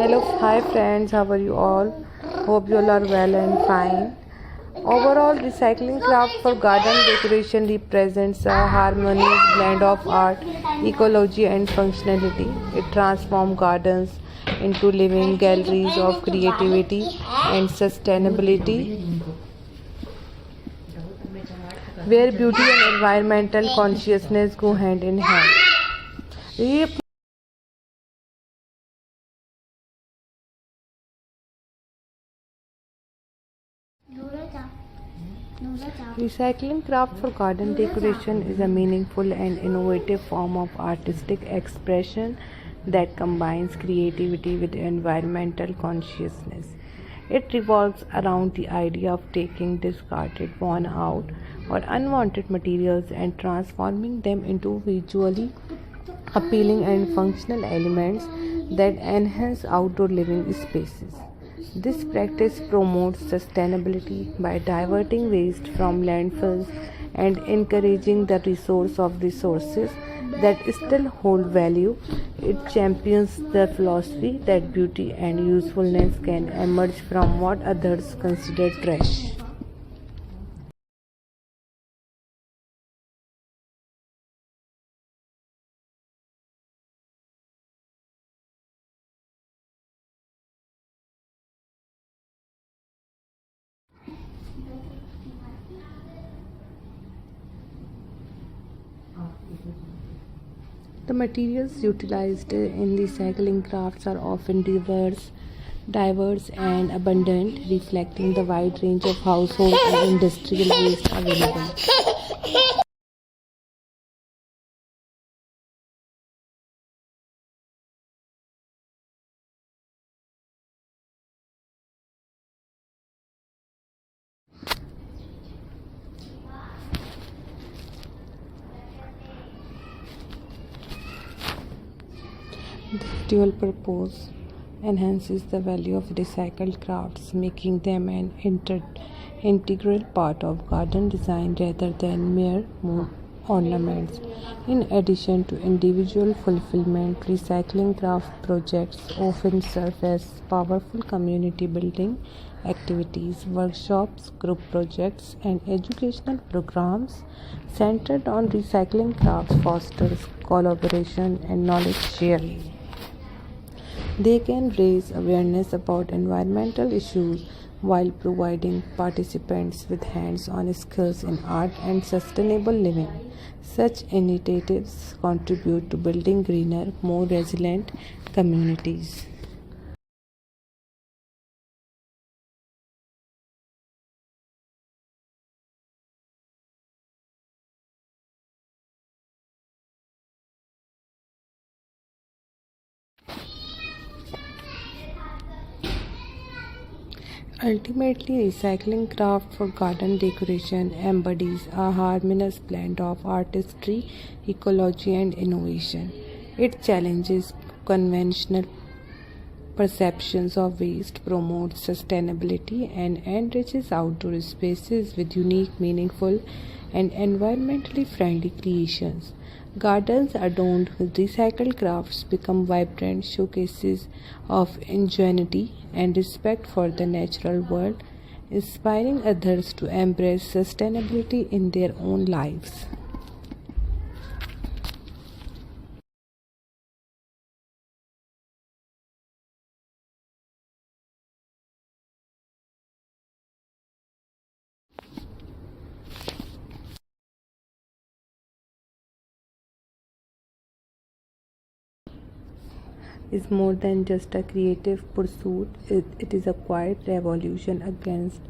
Hello, hi friends, how are you all? Hope you all are well and fine. Overall, recycling craft for garden decoration represents a harmonious blend of art, ecology, and functionality. It transforms gardens into living galleries of creativity and sustainability, where beauty and environmental consciousness go hand in hand. Recycling craft for garden decoration is a meaningful and innovative form of artistic expression that combines creativity with environmental consciousness. It revolves around the idea of taking discarded, worn out, or unwanted materials and transforming them into visually appealing and functional elements that enhance outdoor living spaces. This practice promotes sustainability by diverting waste from landfills and encouraging the resource of resources that still hold value. It champions the philosophy that beauty and usefulness can emerge from what others consider trash. The materials utilized in recycling crafts are often diverse and abundant, reflecting the wide range of household and industrial waste available. This dual purpose enhances the value of recycled crafts, making them an integral part of garden design rather than mere ornaments. In addition to individual fulfillment, recycling craft projects often serve as powerful community building activities, workshops, group projects, and educational programs centered on recycling crafts fosters collaboration and knowledge sharing. They can raise awareness about environmental issues while providing participants with hands on skills in art and sustainable living. Such initiatives contribute to building greener, more resilient communities. Ultimately, recycling craft for garden decoration embodies a harmonious blend of artistry, ecology, and innovation. It challenges conventional perceptions of waste, promotes sustainability, and enriches outdoor spaces with unique, meaningful, and environmentally friendly creations. Gardens adorned with recycled crafts become vibrant showcases of ingenuity and respect for the natural world, inspiring others to embrace sustainability in their own lives. Is more than just a creative pursuit, it is a quiet revolution against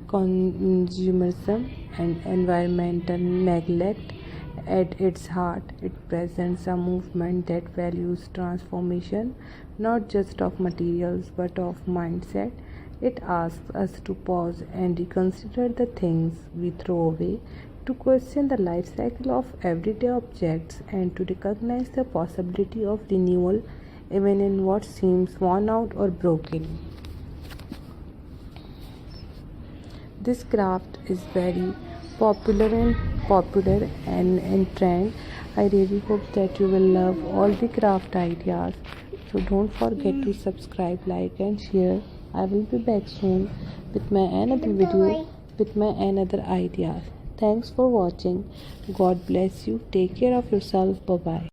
consumerism and environmental neglect. At its heart, it presents a movement that values transformation not just of materials but of mindset. It asks us to pause and reconsider the things we throw away, to question the life cycle of everyday objects, and to recognize the possibility of renewal even in what seems worn out or broken. This craft is very popular and in trend. I really hope that you will love all the craft ideas So don't forget to subscribe, like and share. I will be back soon with my another video with my another ideas. Thanks for watching. God bless you. Take care of yourself. Bye bye.